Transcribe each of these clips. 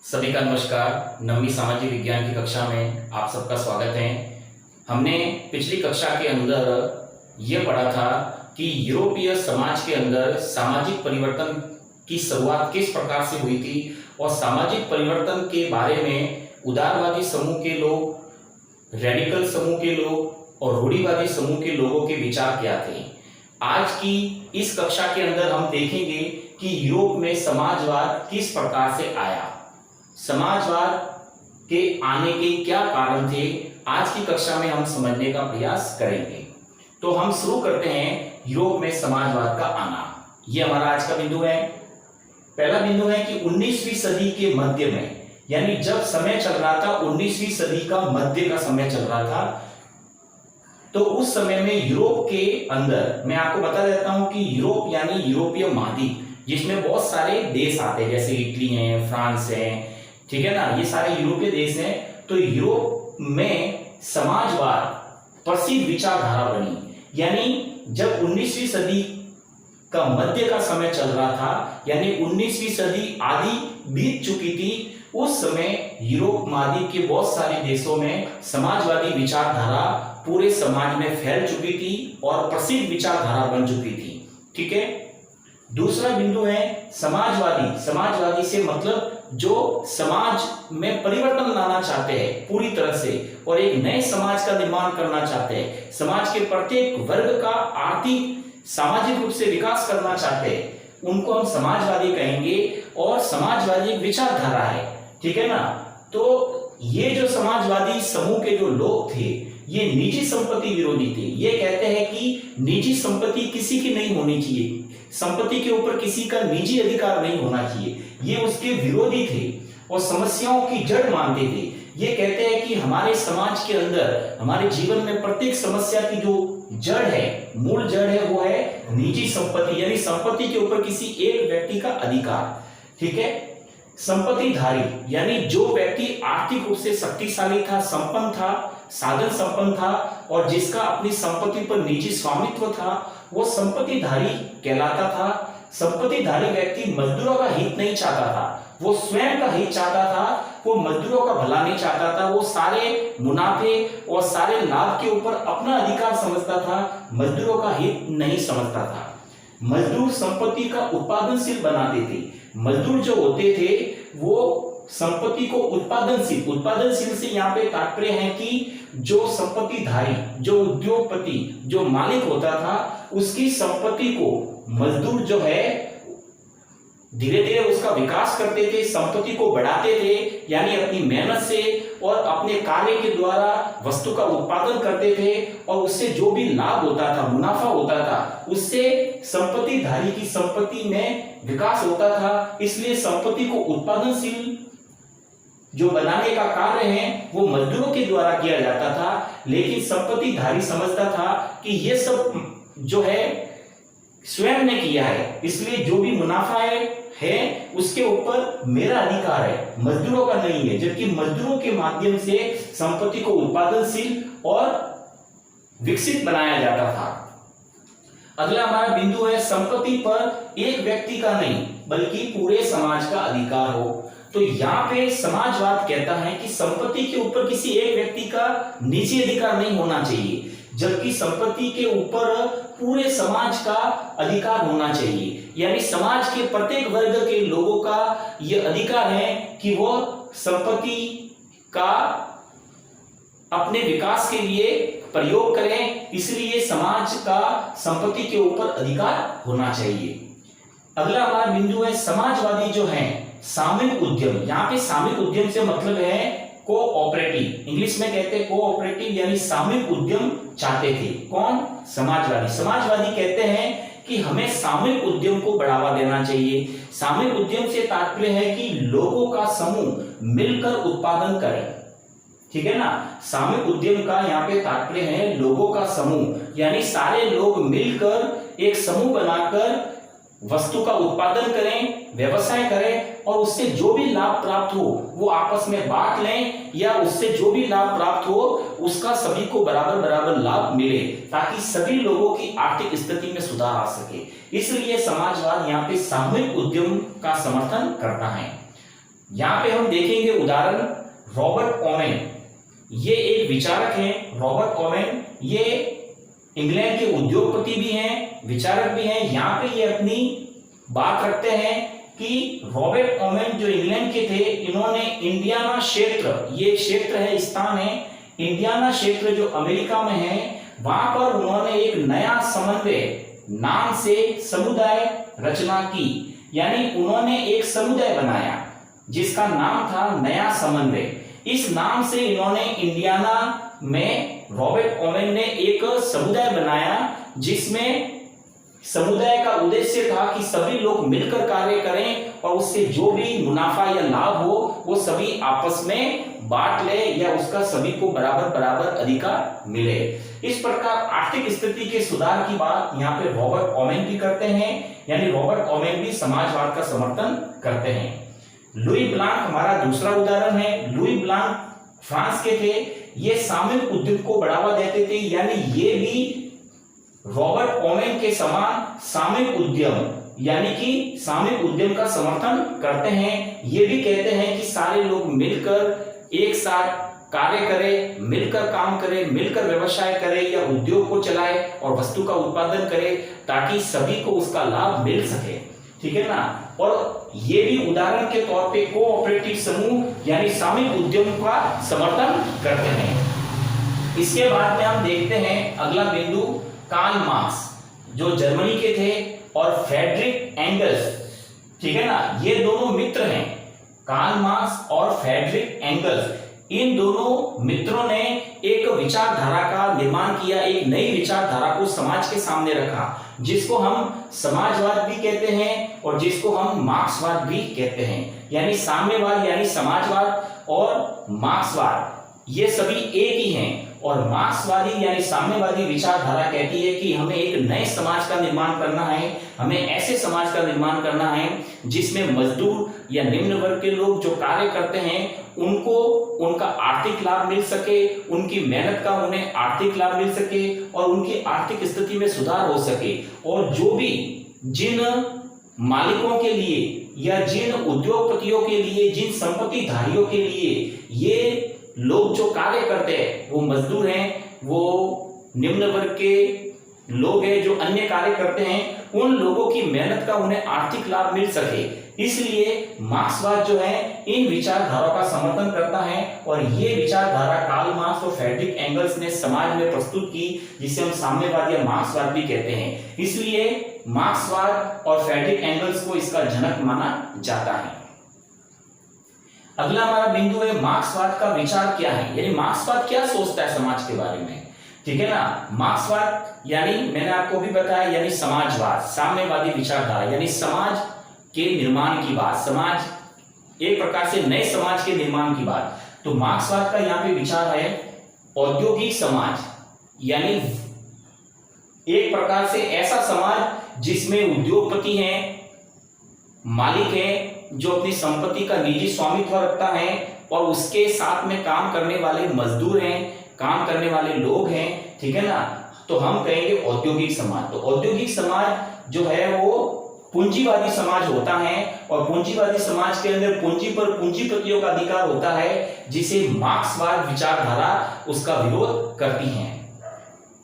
सभी का नमस्कार। 9वीं सामाजिक विज्ञान की कक्षा में आप सबका स्वागत है। हमने पिछली कक्षा के अंदर ये पढ़ा था कि यूरोपीय समाज के अंदर सामाजिक परिवर्तन की शुरुआत किस प्रकार से हुई थी और सामाजिक परिवर्तन के बारे में उदारवादी समूह के लोग, रेडिकल समूह के लोग और रूढ़िवादी समूह के लोगों के विचार क्या थे। आज की इस कक्षा के अंदर हम देखेंगे कि यूरोप में समाजवाद किस प्रकार से आया, समाजवाद के आने के क्या कारण थे। आज की कक्षा में हम समझने का प्रयास करेंगे। तो हम शुरू करते हैं यूरोप में समाजवाद का आना। यह हमारा आज का बिंदु है। पहला बिंदु है कि 19वीं सदी के मध्य में, यानी जब समय चल रहा था 19वीं सदी का मध्य का समय चल रहा था, तो उस समय में यूरोप के अंदर मैं आपको बता देता हूं कि यूरोप यानी यूरोपीय महाद्वीप, जिसमें बहुत सारे देश आते हैं, जैसे इटली है, फ्रांस है, ठीक है ना, ये सारे यूरोपीय देश हैं। तो यूरोप में समाजवाद प्रसिद्ध विचारधारा बनी। यानी जब 19वीं सदी का मध्य का समय चल रहा था, यानी 19वीं सदी आधी बीत चुकी थी, उस समय यूरोप महाद्वीप के बहुत सारे देशों में समाजवादी विचारधारा पूरे समाज में फैल चुकी थी और प्रसिद्ध विचारधारा बन चुकी थी। ठीक है। दूसरा बिंदु है समाजवादी। समाजवादी से मतलब जो समाज में परिवर्तन लाना चाहते हैं पूरी तरह से और एक नए समाज का निर्माण करना चाहते हैं, समाज के प्रत्येक वर्ग का आर्थिक सामाजिक रूप से विकास करना चाहते हैं, उनको हम समाजवादी कहेंगे। और समाजवादी विचारधारा है, ठीक है ना। तो ये जो समाजवादी समूह के जो लोग थे, ये निजी संपत्ति विरोधी थे। ये कहते हैं कि निजी संपत्ति किसी की नहीं होनी चाहिए, संपत्ति के ऊपर किसी का निजी अधिकार नहीं होना चाहिए। ये उसके विरोधी थे और समस्याओं की जड़ मानते थे। ये कहते हैं कि हमारे समाज के अंदर, हमारे जीवन में प्रत्येक समस्या की जो जड़ है, मूल जड़ है, वो है निजी संपत्ति, यानी संपत्ति के ऊपर किसी एक व्यक्ति का अधिकार। ठीक है। संपत्तिधारी यानी जो व्यक्ति आर्थिक रूप से शक्तिशाली था, संपन्न था, साधन संपन्न था और जिसका अपनी संपत्ति पर निजी स्वामित्व था, वो संपत्तिधारी कहलाता था। संपत्तिधारी व्यक्ति मजदूरों का हित नहीं चाहता था, वो स्वयं का हित चाहता था, वो मजदूरों का भला नहीं चाहता था। वो सारे मुनाफे और सारे लाभ के ऊपर अपना अधिकार समझता था, मजदूरों का हित नहीं समझता था। मजदूर संपत्ति का उत्पादनशील बनाते थे। मजदूर जो होते थे वो संपत्ति को उत्पादनशील से यहाँ पे तात्पर्य है कि जो संपत्तिधारी, जो उद्योगपति, जो मालिक होता था, उसकी संपत्ति को मजदूर जो है धीरे धीरे उसका विकास करते थे, संपत्ति को बढ़ाते थे, यानी अपनी मेहनत से और अपने कार्य के द्वारा वस्तु का उत्पादन करते थे और उससे जो भी लाभ होता था, मुनाफा होता था, उससे संपत्तिधारी की संपत्ति में विकास होता था। इसलिए संपत्ति को उत्पादनशील जो बनाने का कार्य है वो मजदूरों के द्वारा किया जाता था। लेकिन संपत्तिधारी समझता था कि ये सब जो है स्वयं ने किया है, इसलिए जो भी मुनाफा है उसके ऊपर मेरा अधिकार है, मजदूरों का नहीं है। जबकि मजदूरों के माध्यम से संपत्ति को उत्पादनशील और विकसित बनाया जाता था। अगला हमारा बिंदु है संपत्ति पर एक व्यक्ति का नहीं बल्कि पूरे समाज का अधिकार हो। तो यहाँ पे समाजवाद कहता है कि संपत्ति के ऊपर किसी एक व्यक्ति का निजी अधिकार नहीं होना चाहिए, जबकि संपत्ति के ऊपर पूरे समाज का अधिकार होना चाहिए। यानी समाज के प्रत्येक वर्ग के लोगों का यह अधिकार है कि वो संपत्ति का अपने विकास के लिए प्रयोग करें, इसलिए समाज का संपत्ति के ऊपर अधिकार होना चाहिए। अगला हमारा बिंदु है समाजवादी जो है सामूहिक उद्यम। यहाँ पे सामूहिक उद्यम से मतलब है कोऑपरेटिव, इंग्लिश में कहते हैं कोऑपरेटिव, यानी सामूहिक उद्यम चाहते थे। कौन? समाजवादी। समाजवादी कहते हैं कि हमें सामूहिक उद्यम को बढ़ावा देना चाहिए। सामूहिक उद्यम से तात्पर्य है कि लोगों का समूह मिलकर उत्पादन करें, ठीक है ना। सामूहिक उद्यम का यहाँ पे तात्पर्य है लोगों का समूह, यानी सारे लोग मिलकर एक समूह बनाकर वस्तु का उत्पादन करें, व्यवसाय करें और उससे जो भी लाभ प्राप्त हो वो आपस में बांट लें, या उससे जो भी लाभ प्राप्त हो उसका सभी को बराबर बराबर लाभ मिले, ताकि सभी लोगों की आर्थिक स्थिति में सुधार आ सके। इसलिए समाजवाद यहाँ पे सामूहिक उद्यम का समर्थन करता है। यहां पे हम देखेंगे उदाहरण रॉबर्ट ओवेन। ये एक विचारक हैं रॉबर्ट ओवेन। ये इंग्लैंड के उद्योगपति भी हैं, विचारक भी हैं। यहां पे ये अपनी बात रखते हैं कि रॉबर्ट ओवेन जो इंग्लैंड के थे, इन्होंने इंडियाना क्षेत्र, ये क्षेत्र है, स्थान है इंडियाना क्षेत्र जो अमेरिका में है, वहां पर उन्होंने एक नया समन्वय नाम से समुदाय रचना की। यानी उन्होंने एक समुदाय बनाया जिसका नाम था नया समन्वय। इस नाम से इन्होंने इंडियाना में रॉबर्ट ओवेन ने एक समुदाय बनाया जिसमें समुदाय का उद्देश्य था कि सभी लोग मिलकर कार्य करें और उससे जो भी मुनाफा या लाभ हो वो सभी आपस में बांट ले या उसका सभी को बराबर बराबर अधिकार मिले। इस प्रकार आर्थिक स्थिति के सुधार की बात यहाँ पे रॉबर्ट ओवेन भी करते हैं, यानी रॉबर्ट ओवेन भी समाजवाद का समर्थन करते हैं। लुई ब्लांक हमारा दूसरा उदाहरण है। लुई ब्लांक फ्रांस के थे, ये सामूहिक उद्यम को बढ़ावा देते थे, यानी ये भी रॉबर्ट ओवेन के समान सामूहिक उद्यम यानी कि सामूहिक उद्यम का समर्थन करते हैं। ये भी कहते हैं कि सारे लोग मिलकर एक साथ कार्य करें, मिलकर काम करें, मिलकर व्यवसाय करें या उद्योग को चलाए और वस्तु का उत्पादन करें ताकि सभी को उसका लाभ मिल सके, ठीक है ना। और ये भी उदाहरण के तौर पे कोऑपरेटिव समूह यानी सामूहिक उद्यम का समर्थन करते हैं। इसके बाद में हम देखते हैं अगला बिंदु कार्ल मार्क्स जो जर्मनी के थे और फ्रेडरिक एंगल्स, ठीक है ना, ये दोनों मित्र हैं, कार्ल मार्क्स और फ्रेडरिक एंगल्स। इन दोनों मित्रों ने एक विचारधारा का निर्माण किया, एक नई विचारधारा को समाज के सामने रखा जिसको हम समाजवाद भी कहते हैं और जिसको हम मार्क्सवाद भी कहते हैं। यानी साम्यवाद यानी समाजवाद और मार्क्सवाद ये सभी एक ही हैं। और मार्क्सवादी यानी साम्यवादी विचारधारा कहती है कि हमें एक नए समाज का निर्माण करना है, हमें ऐसे समाज का निर्माण करना है जिसमें मजदूर या निम्न वर्ग के लोग जो कार्य करते हैं उनको उनका आर्थिक लाभ मिल सके, उनकी मेहनत का उन्हें आर्थिक लाभ मिल सके और उनकी आर्थिक स्थिति में सुधार हो सके। और जो भी जिन मालिकों के लिए या जिन उद्योगपतियों के लिए, जिन संपत्तिधारियों के लिए ये लोग जो कार्य करते हैं वो मजदूर हैं, वो निम्न वर्ग के लोग हैं जो अन्य कार्य करते हैं, उन लोगों की मेहनत का उन्हें आर्थिक लाभ मिल सके। इसलिए मार्क्सवाद जो है इन विचारधाराओं का समर्थन करता है और ये विचारधारा कार्ल मार्क्स और फ्रेडरिक एंगल्स ने समाज में प्रस्तुत की जिसे हम साम्यवाद या मार्क्सवाद भी कहते हैं। इसलिए मार्क्सवाद और फ्रेडरिक एंगल्स को इसका जनक माना जाता है। अगला हमारा बिंदु है मार्क्सवाद का विचार क्या है, यानी मार्क्सवाद क्या सोचता है समाज के बारे में, ठीक है ना। मार्क्सवाद यानी मैंने आपको भी बताया यानी समाजवाद, साम्यवादी विचारधारा यानी समाज के निर्माण की बात, समाज एक प्रकार से नए समाज के निर्माण की बात। तो मार्क्सवाद का यहाँ पे विचार है औद्योगिक समाज, यानी एक प्रकार से ऐसा समाज जिसमें उद्योगपति हैं, मालिक हैं जो अपनी संपत्ति का निजी स्वामित्व रखता है और उसके साथ में काम करने वाले मजदूर हैं, काम करने वाले लोग हैं, ठीक है ना। तो हम कहेंगे औद्योगिक समाज। तो औद्योगिक समाज जो है वो पूंजीवादी समाज होता है और पूंजीवादी समाज के अंदर पूंजी पर पूंजीपतियों का अधिकार होता है जिसे मार्क्सवाद विचारधारा उसका विरोध करती है।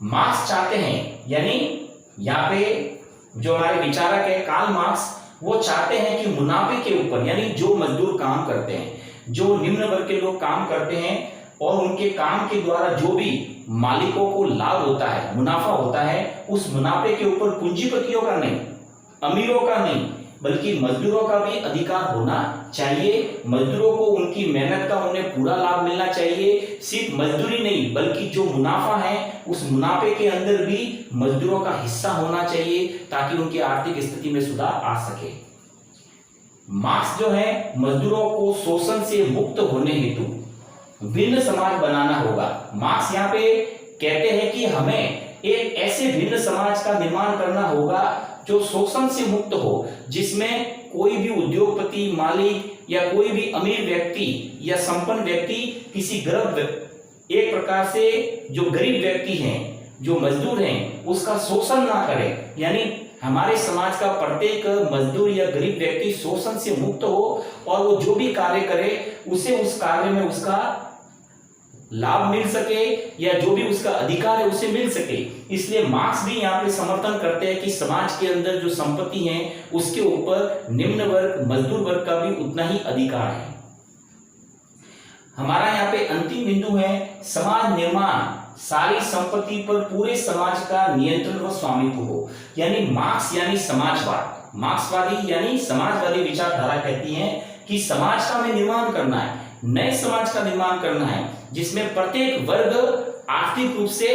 मार्क्स चाहते हैं, यानी यहाँ पे जो हमारे विचारक है कार्ल मार्क्स, वो चाहते हैं कि मुनाफे के ऊपर, यानी जो मजदूर काम करते हैं, जो निम्न वर्ग के लोग काम करते हैं और उनके काम के द्वारा जो भी मालिकों को लाभ होता है, मुनाफा होता है, उस मुनाफे के ऊपर पूंजीपतियों का नहीं, अमीरों का नहीं, बल्कि मजदूरों का भी अधिकार होना चाहिए। मजदूरों को उनकी मेहनत का उन्हें पूरा लाभ मिलना चाहिए। सिर्फ मजदूरी नहीं बल्कि जो मुनाफा है उस मुनाफे के अंदर भी मजदूरों का हिस्सा होना चाहिए ताकि उनकी आर्थिक स्थिति में सुधार आ सके। मार्क्स जो है मजदूरों को शोषण से मुक्त होने हेतु भिन्न समाज बनाना होगा। मार्क्स यहाँ पे कहते हैं कि हमें एक ऐसे भिन्न समाज का निर्माण करना होगा जो शोषण से मुक्त हो, जिसमें कोई भी उद्योगपति, मालिक या कोई भी अमीर व्यक्ति या संपन्न व्यक्ति किसी एक प्रकार से जो गरीब व्यक्ति हैं, जो मजदूर हैं, उसका शोषण ना करे। यानी हमारे समाज का प्रत्येक मजदूर या गरीब व्यक्ति शोषण से मुक्त हो और वो जो भी कार्य करे उसे उस कार्य में उसका लाभ मिल सके या जो भी उसका अधिकार है उसे मिल सके। इसलिए मार्क्स भी यहाँ पे समर्थन करते हैं कि समाज के अंदर जो संपत्ति है उसके ऊपर निम्न वर्ग मजदूर वर्ग का भी उतना ही अधिकार है। हमारा यहाँ पे अंतिम बिंदु है समाज निर्माण, सारी संपत्ति पर पूरे समाज का नियंत्रण व स्वामित्व हो। यानी मार्क्स यानी समाजवाद, मार्क्सवादी यानी समाजवादी विचारधारा कहती है कि समाज का हमें निर्माण करना है, नए समाज का निर्माण करना है जिसमें प्रत्येक वर्ग आर्थिक रूप से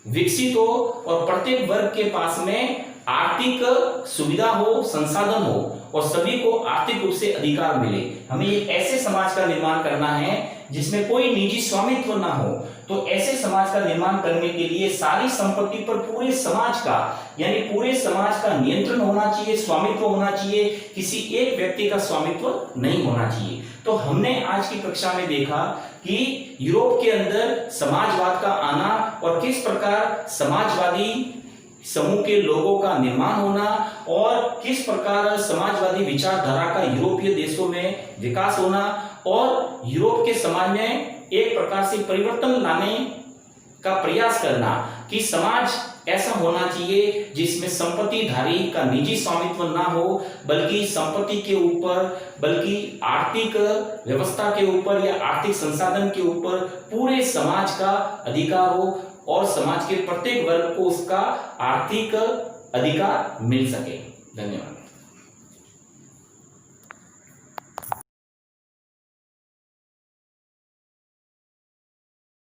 विकसित हो और प्रत्येक वर्ग के पास में आर्थिक सुविधा हो, संसाधन हो और सभी को आर्थिक रूप से अधिकार मिले। हमें एक ऐसे समाज का निर्माण करना है जिसमें कोई निजी स्वामित्व ना हो। तो ऐसे समाज का निर्माण करने के लिए सारी संपत्ति पर पूरे समाज का यानी पूरे समाज का नियंत्रण होना चाहिए, स्वामित्व होना चाहिए, किसी एक व्यक्ति का स्वामित्व नहीं होना चाहिए। तो हमने आज की कक्षा में देखा कि यूरोप के अंदर समाजवाद का आना और किस प्रकार समाजवादी समूह के लोगों का निर्माण होना और किस प्रकार समाजवादी विचारधारा का यूरोपीय देशों में विकास होना और यूरोप के समाज में एक प्रकार से परिवर्तन लाने का प्रयास करना कि समाज ऐसा होना चाहिए जिसमें संपत्तिधारी का निजी स्वामित्व ना हो, बल्कि संपत्ति के ऊपर, बल्कि आर्थिक व्यवस्था के ऊपर या आर्थिक संसाधन के ऊपर पूरे समाज का अधिकार हो और समाज के प्रत्येक वर्ग को उसका आर्थिक अधिकार मिल सके। धन्यवाद।